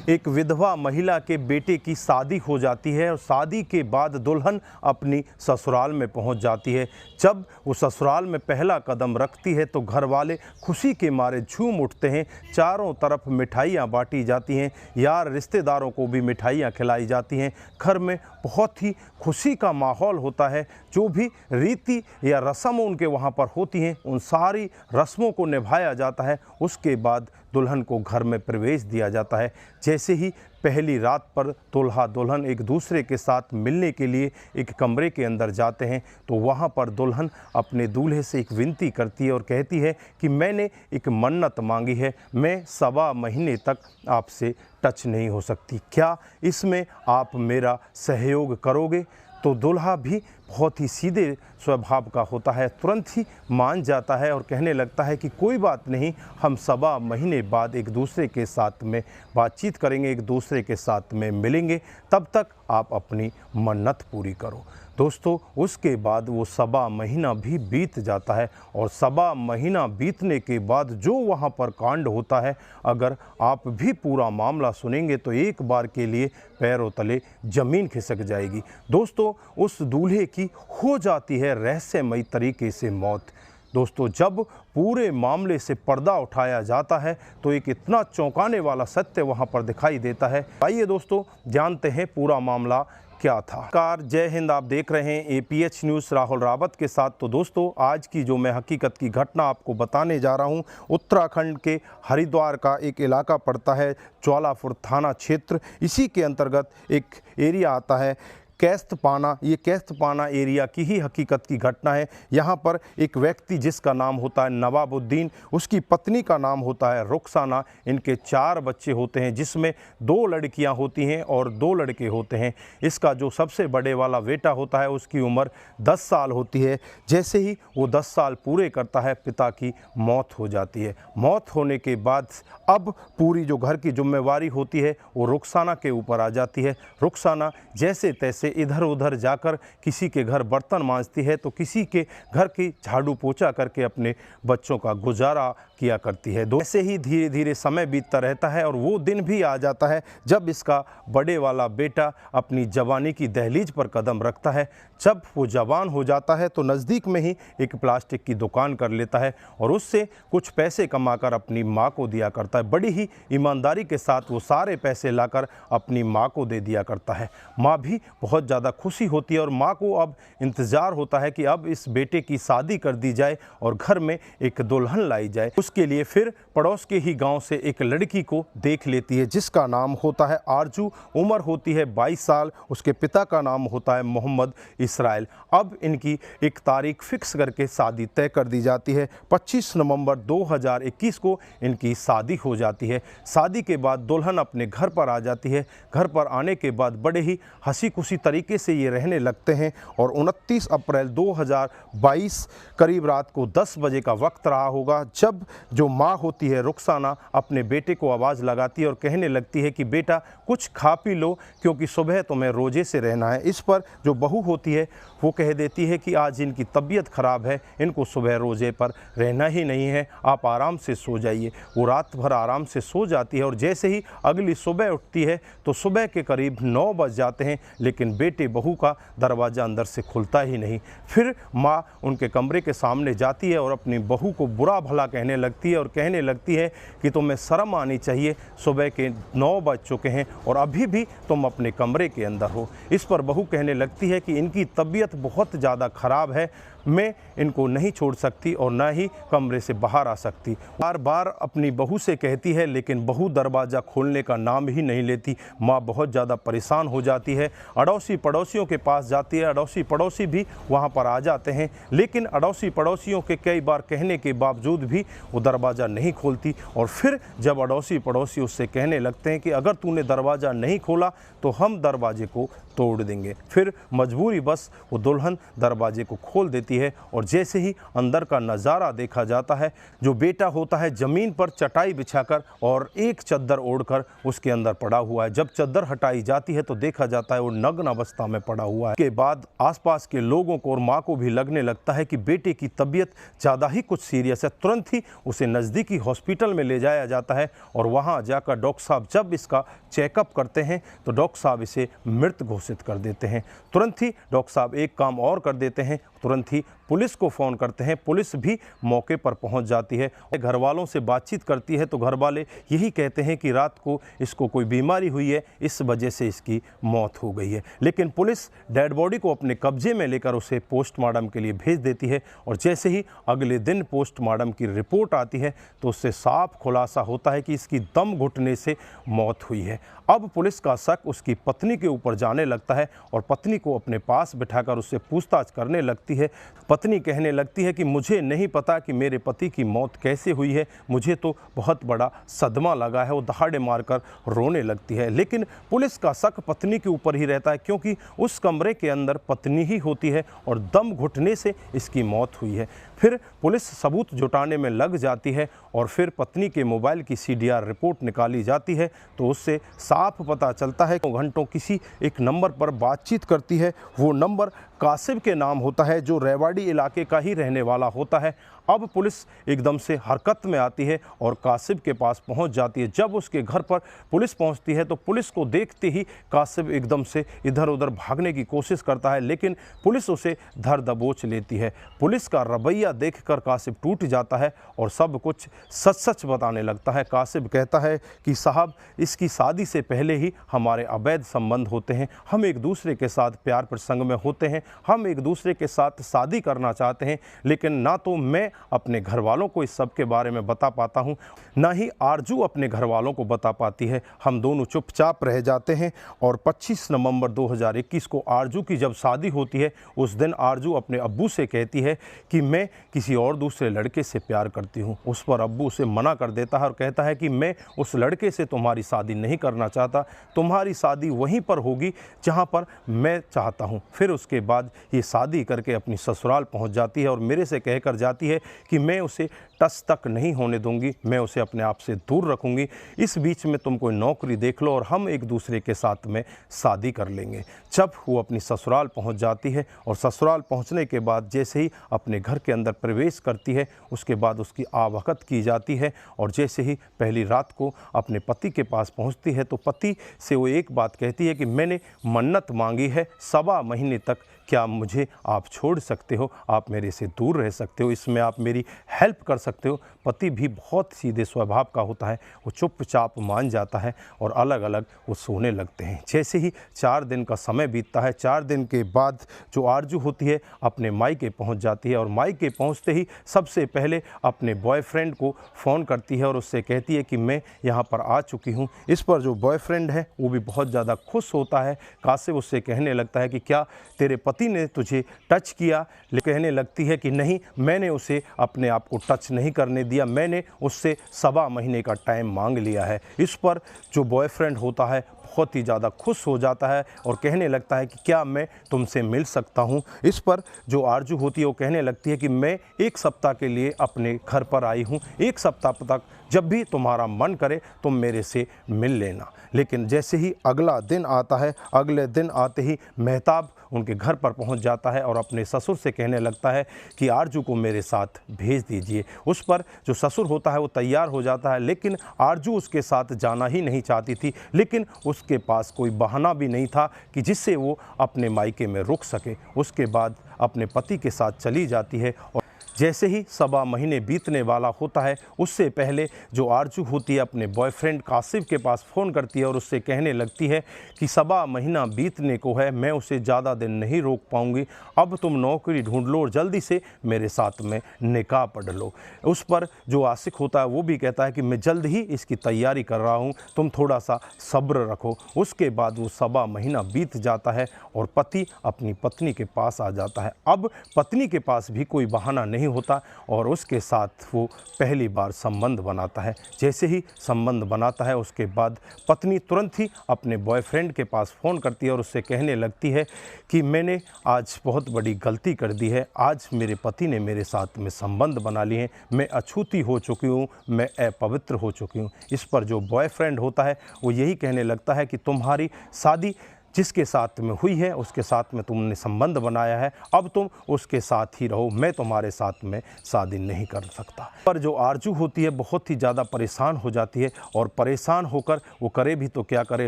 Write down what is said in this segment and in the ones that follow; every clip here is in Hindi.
एक विधवा महिला के बेटे की शादी हो जाती है और शादी के बाद दुल्हन अपनी ससुराल में पहुंच जाती है। जब वो ससुराल में पहला कदम रखती है तो घर वाले खुशी के मारे झूम उठते हैं। चारों तरफ मिठाइयाँ बांटी जाती हैं, यार रिश्तेदारों को भी मिठाइयाँ खिलाई जाती हैं। घर में बहुत ही खुशी का माहौल होता है। जो भी रीति या रस्म उनके वहाँ पर होती हैं, उन सारी रस्मों को निभाया जाता है। उसके बाद दुल्हन को घर में प्रवेश दिया जाता है। जैसे ही पहली रात पर दूल्हा दुल्हन एक दूसरे के साथ मिलने के लिए एक कमरे के अंदर जाते हैं तो वहाँ पर दुल्हन अपने दूल्हे से एक विनती करती है और कहती है कि मैंने एक मन्नत मांगी है, मैं 1.25 महीने तक आपसे टच नहीं हो सकती, क्या इसमें आप मेरा सहयोग करोगे? तो दूल्हा भी बहुत ही सीधे स्वभाव का होता है, तुरंत ही मान जाता है और कहने लगता है कि कोई बात नहीं, हम 1.25 महीने बाद एक दूसरे के साथ में बातचीत करेंगे, एक दूसरे के साथ में मिलेंगे, तब तक आप अपनी मन्नत पूरी करो। दोस्तों, उसके बाद वो 1.25 महीना भी बीत जाता है और 1.25 महीना बीतने के बाद जो वहाँ पर कांड होता है, अगर आप भी पूरा मामला सुनेंगे तो एक बार के लिए पैरों तले ज़मीन खिसक जाएगी। दोस्तों, उस दूल्हे की हो जाती है रहस्यमयी तरीके से मौत। दोस्तों, जब पूरे मामले से पर्दा उठाया जाता है तो एक इतना चौंकाने वाला सत्य वहाँ पर दिखाई देता है। आइए दोस्तों, जानते हैं पूरा मामला क्या था। नमस्कार, जय हिंद। आप देख रहे हैं APH न्यूज़ राहुल रावत के साथ। तो दोस्तों, आज की जो मैं हकीकत की घटना आपको बताने जा रहा हूं, उत्तराखंड के हरिद्वार का एक इलाका पड़ता है, ज्वालापुर थाना क्षेत्र। इसी के अंतर्गत एक एरिया आता है कैस्तपाना। ये कैस्तपाना एरिया की ही हकीकत की घटना है। यहाँ पर एक व्यक्ति जिसका नाम होता है नवाबुद्दीन, उसकी पत्नी का नाम होता है रुखसाना। इनके 4 बच्चे होते हैं, जिसमें 2 लड़कियाँ होती हैं और 2 लड़के होते हैं। इसका जो सबसे बड़े वाला बेटा होता है, उसकी उम्र 10 साल होती है। जैसे ही वो 10 साल पूरे करता है, पिता की मौत हो जाती है। मौत होने के बाद अब पूरी जो घर की जिम्मेवारी होती है वो रुखसाना के ऊपर आ जाती है। रुखसाना जैसे तैसे इधर उधर जाकर किसी के घर बर्तन मांजती है तो किसी के घर की झाड़ू पोछा करके अपने बच्चों का गुजारा किया करती है। ऐसे ही धीरे धीरे समय बीतता रहता है और वो दिन भी आ जाता है जब इसका बड़े वाला बेटा अपनी जवानी की दहलीज पर कदम रखता है। जब वो जवान हो जाता है तो नज़दीक में ही एक प्लास्टिक की दुकान कर लेता है और उससे कुछ पैसे कमाकर अपनी माँ को दिया करता है। बड़ी ही ईमानदारी के साथ वो सारे पैसे लाकर अपनी माँ को दे दिया करता है। माँ भी बहुत ज़्यादा खुशी होती है और माँ को अब इंतज़ार होता है कि अब इस बेटे की शादी कर दी जाए और घर में एक दुल्हन लाई जाए। उसके लिए फिर पड़ोस के ही गांव से एक लड़की को देख लेती है जिसका नाम होता है आरजू। उम्र होती है 22 साल। उसके पिता का नाम होता है मोहम्मद इसराइल। अब इनकी एक तारीख फिक्स करके शादी तय कर दी जाती है। 25 नवंबर 2021 को इनकी शादी हो जाती है। शादी के बाद दुल्हन अपने घर पर आ जाती है। घर पर आने के बाद बड़े ही हंसी खुशी तरीके से ये रहने लगते हैं और 29 अप्रैल 2022 करीब रात को 10 बजे का वक्त रहा होगा जब जो माँ होती है रुखसाना अपने बेटे को आवाज़ लगाती है और कहने लगती है कि बेटा कुछ खा पी लो क्योंकि सुबह तुम्हें रोजे से रहना है। इस पर जो बहू होती है वो कह देती है कि आज इनकी तबीयत ख़राब है, इनको सुबह रोजे पर रहना ही नहीं है, आप आराम से सो जाइए। वो रात भर आराम से सो जाती है और जैसे ही अगली सुबह उठती है तो सुबह के करीब 9 बज जाते हैं, लेकिन बेटे बहू का दरवाज़ा अंदर से खुलता ही नहीं। फिर माँ उनके कमरे के सामने जाती है और अपनी बहू को बुरा भला कहने लगती है और कहने लगती है कि तुम्हें शर्म आनी चाहिए, सुबह के 9 बज चुके हैं और अभी भी तुम अपने कमरे के अंदर हो। इस पर बहू कहने लगती है कि इनकी तबीयत बहुत ज़्यादा ख़राब है, मैं इनको नहीं छोड़ सकती और ना ही कमरे से बाहर आ सकती। बार बार अपनी बहू से कहती है लेकिन बहू दरवाज़ा खोलने का नाम ही नहीं लेती। माँ बहुत ज़्यादा परेशान हो जाती है। अड़ोसी पड़ोसियों के पास जाती है। अड़ोसी पड़ोसी भी वहाँ पर आ जाते हैं, लेकिन अड़ोसी पड़ोसियों के कई बार कहने के बावजूद भी वो दरवाज़ा नहीं खोलती। और फिर जब अड़ोसी पड़ोसी उससे कहने लगते हैं कि अगर तूने दरवाज़ा नहीं खोला तो हम दरवाजे को तोड़ देंगे। फिर मजबूरी बस वो दुल्हन दरवाजे को खोल देती है और जैसे ही अंदर का नज़ारा देखा जाता है, जो बेटा होता है ज़मीन पर चटाई बिछाकर और एक चद्दर ओढ़कर उसके अंदर पड़ा हुआ है। जब चद्दर हटाई जाती है तो देखा जाता है वो नग्न अवस्था में पड़ा हुआ है। के बाद आसपास के लोगों को और माँ को भी लगने लगता है कि बेटे की तबीयत ज़्यादा ही कुछ सीरियस है। तुरंत ही उसे नज़दीकी हॉस्पिटल में ले जाया जाता है और वहाँ जाकर डॉक्टर साहब जब इसका चेकअप करते हैं तो डॉक्टर साहब इसे मृत घोषित कर देते हैं। तुरंत ही डॉक्टर साहब एक काम और कर देते हैं, तुरंत ही पुलिस को फ़ोन करते हैं। पुलिस भी मौके पर पहुंच जाती है। घर वालों से बातचीत करती है तो घर वाले यही कहते हैं कि रात को इसको कोई बीमारी हुई है, इस वजह से इसकी मौत हो गई है। लेकिन पुलिस डेड बॉडी को अपने कब्जे में लेकर उसे पोस्टमार्टम के लिए भेज देती है और जैसे ही अगले दिन पोस्टमार्टम की रिपोर्ट आती है तो उससे साफ खुलासा होता है कि इसकी दम घुटने से मौत हुई है। अब पुलिस का शक उसकी पत्नी के ऊपर जाने लगता है और पत्नी को अपने पास बिठाकर उससे पूछताछ करने लगती है। पत्नी कहने लगती है कि मुझे नहीं पता कि मेरे पति की मौत कैसे हुई है, मुझे तो बहुत बड़ा सदमा लगा है। वो दहाड़े मारकर रोने लगती है। लेकिन पुलिस का शक पत्नी के ऊपर ही रहता है क्योंकि उस कमरे के अंदर पत्नी ही होती है और दम घुटने से इसकी मौत हुई है। फिर पुलिस सबूत जुटाने में लग जाती है और फिर पत्नी के मोबाइल की CDR रिपोर्ट निकाली जाती है तो उससे साफ पता चलता है कि घंटों किसी एक नंबर पर बातचीत करती है। वो नंबर कासिब के नाम होता है जो रेवाड़ी इलाके का ही रहने वाला होता है। अब पुलिस एकदम से हरकत में आती है और कासिब के पास पहुंच जाती है। जब उसके घर पर पुलिस पहुंचती है तो पुलिस को देखते ही कासिब एकदम से इधर उधर भागने की कोशिश करता है, लेकिन पुलिस उसे धर दबोच लेती है। पुलिस का रवैया देखकर कासिब टूट जाता है और सब कुछ सच सच बताने लगता है। कासिब कहता है कि साहब, इसकी शादी से पहले ही हमारे अवैध संबंध होते हैं, हम एक दूसरे के साथ प्यार प्रसंग में होते हैं, हम एक दूसरे के साथ शादी करना चाहते हैं, लेकिन ना तो मैं अपने घर वालों को इस सब के बारे में बता पाता हूं, ना ही आरजू अपने घर वालों को बता पाती है। हम दोनों चुपचाप रह जाते हैं और 25 नवंबर 2021 को आरजू की जब शादी होती है उस दिन आरजू अपने अब्बू से कहती है कि मैं किसी और दूसरे लड़के से प्यार करती हूं। उस पर अब्बू उसे मना कर देता है और कहता है कि मैं उस लड़के से तुम्हारी शादी नहीं करना चाहता, तुम्हारी शादी वहीं पर होगी जहां पर मैं चाहता हूं। फिर उसके बाद ये शादी करके अपनी ससुराल पहुंच जाती है और मेरे से कहकर जाती है कि मैं उसे टच तक नहीं होने दूंगी, मैं उसे अपने आप से दूर रखूंगी। इस बीच में तुम कोई नौकरी देख लो और हम एक दूसरे के साथ में शादी कर लेंगे। जब वो अपनी ससुराल पहुंच जाती है और ससुराल पहुंचने के बाद जैसे ही अपने घर के अंदर प्रवेश करती है उसके बाद उसकी आवभगत की जाती है और जैसे ही पहली रात को अपने पति के पास पहुंचती है तो पति से वो एक बात कहती है कि मैंने मन्नत मांगी है, 1.25 महीने तक क्या मुझे आप छोड़ सकते हो, आप मेरे से दूर रह सकते हो, इसमें आप मेरी हेल्प कर सकते हो। पति भी बहुत सीधे स्वभाव का होता है, वो चुपचाप मान जाता है और अलग अलग वो सोने लगते हैं। जैसे ही 4 दिन का समय बीतता है, 4 दिन के बाद जो आरजू होती है अपने मायके पहुंच जाती है और मायके पहुंचते ही सबसे पहले अपने बॉयफ्रेंड को फ़ोन करती है और उससे कहती है कि मैं यहाँ पर आ चुकी हूँ। इस पर जो बॉयफ्रेंड है वो भी बहुत ज़्यादा खुश होता है। कासिब उससे कहने लगता है कि क्या तेरे पति ने तुझे टच किया? कहने लगती है कि नहीं, मैंने उसे अपने आप को टच नहीं करने दिया, मैंने उससे 1.25 महीने का टाइम मांग लिया है। इस पर जो बॉयफ्रेंड होता है बहुत ही ज़्यादा खुश हो जाता है और कहने लगता है कि क्या मैं तुमसे मिल सकता हूँ। इस पर जो आरजू होती है वो कहने लगती है कि मैं 1 सप्ताह के लिए अपने घर पर आई हूँ, 1 सप्ताह तक जब भी तुम्हारा मन करे तुम मेरे से मिल लेना। लेकिन जैसे ही अगला दिन आता है, अगले दिन आते ही मेहताब उनके घर पर पहुंच जाता है और अपने ससुर से कहने लगता है कि आरजू को मेरे साथ भेज दीजिए। उस पर जो ससुर होता है वो तैयार हो जाता है, लेकिन आरजू उसके साथ जाना ही नहीं चाहती थी, लेकिन उसके पास कोई बहाना भी नहीं था कि जिससे वो अपने मायके में रुक सके। उसके बाद अपने पति के साथ चली जाती है और जैसे ही 1.25 महीने बीतने वाला होता है उससे पहले जो आरजू होती है अपने बॉयफ्रेंड कासिब के पास फ़ोन करती है और उससे कहने लगती है कि 1.25 महीना बीतने को है, मैं उसे ज़्यादा दिन नहीं रोक पाऊंगी, अब तुम नौकरी ढूंढ लो और जल्दी से मेरे साथ में निकाह पढ़ लो। उस पर जो आशिक होता है वो भी कहता है कि मैं जल्द ही इसकी तैयारी कर रहा हूँ, तुम थोड़ा सा सब्र रखो। उसके बाद वो 1.25 महीना बीत जाता है और पति अपनी पत्नी के पास आ जाता है। अब पत्नी के पास भी कोई बहाना नहीं होता और उसके साथ वो पहली बार संबंध बनाता है। जैसे ही संबंध बनाता है उसके बाद पत्नी तुरंत ही अपने बॉयफ्रेंड के पास फ़ोन करती है और उससे कहने लगती है कि मैंने आज बहुत बड़ी गलती कर दी है, आज मेरे पति ने मेरे साथ में संबंध बना लिए हैं, मैं अछूती हो चुकी हूँ, मैं अपवित्र हो चुकी हूँ। इस पर जो बॉयफ्रेंड होता है वो यही कहने लगता है कि तुम्हारी शादी जिसके साथ में हुई है उसके साथ में तुमने संबंध बनाया है, अब तुम उसके साथ ही रहो, मैं तुम्हारे साथ में शादी नहीं कर सकता। पर जो आरजू होती है बहुत ही ज़्यादा परेशान हो जाती है और परेशान होकर वो करे भी तो क्या करे,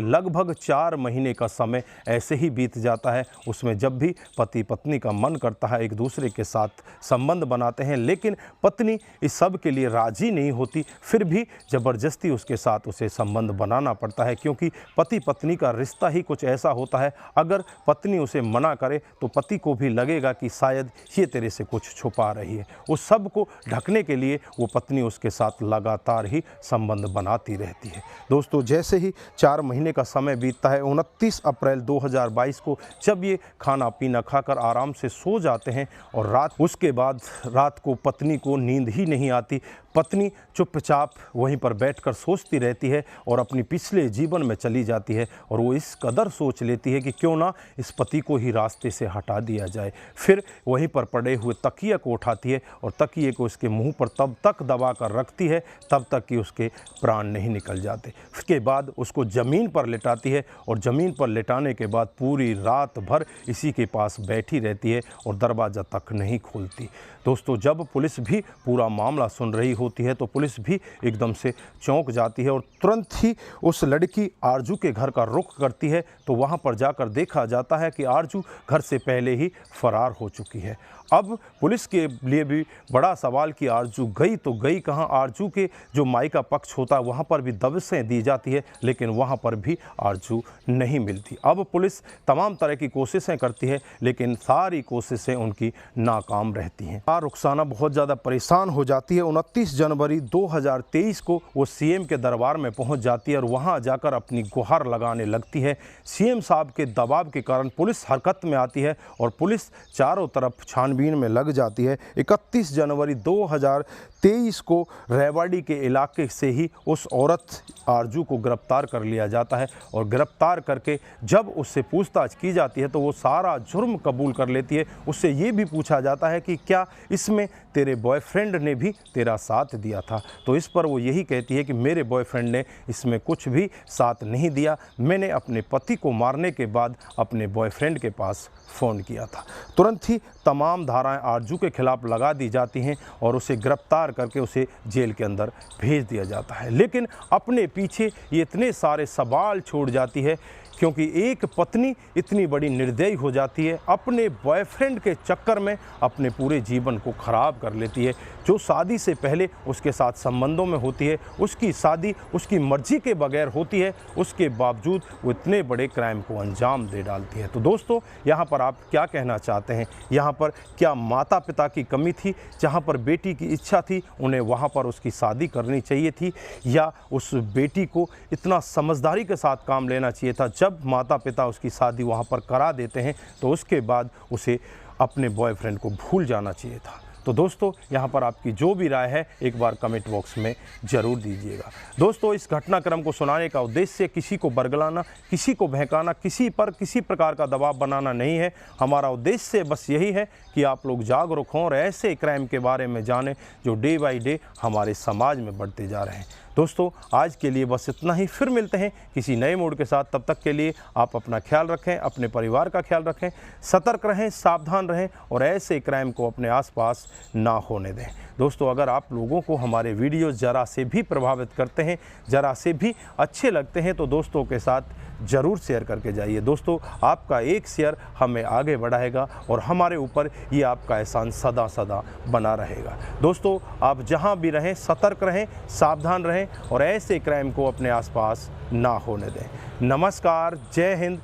लगभग 4 महीने का समय ऐसे ही बीत जाता है। उसमें जब भी पति पत्नी का मन करता है एक दूसरे के साथ संबंध बनाते हैं, लेकिन पत्नी इस सब के लिए राज़ी नहीं होती, फिर भी ज़बरदस्ती उसके साथ उसे संबंध बनाना पड़ता है, क्योंकि पति पत्नी का रिश्ता ही कुछ ऐसा होता है, अगर पत्नी उसे मना करे तो पति को भी लगेगा कि शायद ये तेरे से कुछ छुपा रही है। उस सब को ढकने के लिए वो पत्नी उसके साथ लगातार ही संबंध बनाती रहती है। दोस्तों, जैसे ही 4 महीने का समय बीतता है, 29 अप्रैल 2022 को जब ये खाना पीना खाकर आराम से सो जाते हैं और उसके बाद रात को पत्नी को नींद ही नहीं आती। पत्नी चुपचाप वहीं पर बैठकर सोचती रहती है और अपनी पिछले जीवन में चली जाती है और वो इस कदर सोच लेती है कि क्यों ना इस पति को ही रास्ते से हटा दिया जाए। फिर वहीं पर पड़े हुए तकिए को उठाती है और तकिए को उसके मुंह पर तब तक दबा कर रखती है तब तक कि उसके प्राण नहीं निकल जाते। उसके बाद उसको ज़मीन पर लिटाती है और ज़मीन पर लिटाने के बाद पूरी रात भर इसी के पास बैठी रहती है और दरवाज़ा तक नहीं खोलती। दोस्तों, जब पुलिस भी पूरा मामला सुन रही होती है तो पुलिस भी एकदम से चौंक जाती है और तुरंत ही उस लड़की आरजू के घर का रुख करती है। तो वहां पर जाकर देखा जाता है कि आरजू घर से पहले ही फरार हो चुकी है। अब पुलिस के लिए भी बड़ा सवाल कि आरजू गई तो गई कहाँ। आरजू के जो मायका पक्ष होता है वहाँ पर भी दबिशें दी जाती है, लेकिन वहाँ पर भी आरजू नहीं मिलती। अब पुलिस तमाम तरह की कोशिशें करती है, लेकिन सारी कोशिशें उनकी नाकाम रहती हैं। रुखसाना बहुत ज़्यादा परेशान हो जाती है। 29 जनवरी 2023 को वो सीएम के दरबार में पहुँच जाती है और वहाँ जाकर अपनी गुहार लगाने लगती है। सीएम साहब के दबाव के कारण पुलिस हरकत में आती है और पुलिस चारों तरफ छानबीन में लग जाती है। 31 जनवरी 2023 को रेवाड़ी के इलाके से ही उस औरत आरजू को गिरफ्तार कर लिया जाता है और गिरफ्तार करके जब उससे पूछताछ की जाती है तो वो सारा जुर्म कबूल कर लेती है। उससे ये भी पूछा जाता है कि क्या इसमें तेरे बॉयफ्रेंड ने भी तेरा साथ दिया था? तो इस पर वो यही कहती है कि मेरे बॉयफ्रेंड ने इसमें कुछ भी साथ नहीं दिया, मैंने अपने पति को मारने के बाद अपने बॉयफ्रेंड के पास फ़ोन किया था। तुरंत ही तमाम धाराएं आरजू के खिलाफ लगा दी जाती हैं और उसे गिरफ्तार करके उसे जेल के अंदर भेज दिया जाता है। लेकिन अपने पीछे ये इतने सारे सवाल छोड़ जाती है, क्योंकि एक पत्नी इतनी बड़ी निर्दयी हो जाती है, अपने बॉयफ्रेंड के चक्कर में अपने पूरे जीवन को ख़राब कर लेती है। जो शादी से पहले उसके साथ संबंधों में होती है, उसकी शादी उसकी मर्जी के बगैर होती है, उसके बावजूद वो इतने बड़े क्राइम को अंजाम दे डालती है। तो दोस्तों, यहाँ पर आप क्या कहना चाहते हैं? यहाँ पर क्या माता पिता की कमी थी? जहाँ पर बेटी की इच्छा थी उन्हें वहाँ पर उसकी शादी करनी चाहिए थी, या उस बेटी को इतना समझदारी के साथ काम लेना चाहिए था? जब माता पिता उसकी शादी वहाँ पर करा देते हैं तो उसके बाद उसे अपने बॉयफ्रेंड को भूल जाना चाहिए था। तो दोस्तों, यहाँ पर आपकी जो भी राय है एक बार कमेंट बॉक्स में ज़रूर दीजिएगा। दोस्तों, इस घटनाक्रम को सुनाने का उद्देश्य किसी को बरगलाना, किसी को बहकाना, किसी पर किसी प्रकार का दबाव बनाना नहीं है। हमारा उद्देश्य बस यही है कि आप लोग जागरूक हों और ऐसे क्राइम के बारे में जानें जो डे बाई डे हमारे समाज में बढ़ते जा रहे हैं। दोस्तों, आज के लिए बस इतना ही। फिर मिलते हैं किसी नए मूड के साथ। तब तक के लिए आप अपना ख्याल रखें, अपने परिवार का ख्याल रखें, सतर्क रहें, सावधान रहें और ऐसे क्राइम को अपने आसपास ना होने दें। दोस्तों, अगर आप लोगों को हमारे वीडियोस ज़रा से भी प्रभावित करते हैं, ज़रा से भी अच्छे लगते हैं, तो दोस्तों के साथ ज़रूर शेयर करके जाइए। दोस्तों, आपका एक शेयर हमें आगे बढ़ाएगा और हमारे ऊपर ये आपका एहसान सदा सदा बना रहेगा। दोस्तों, आप जहां भी रहें सतर्क रहें, सावधान रहें और ऐसे क्राइम को अपने आसपास ना होने दें। नमस्कार, जय हिंद,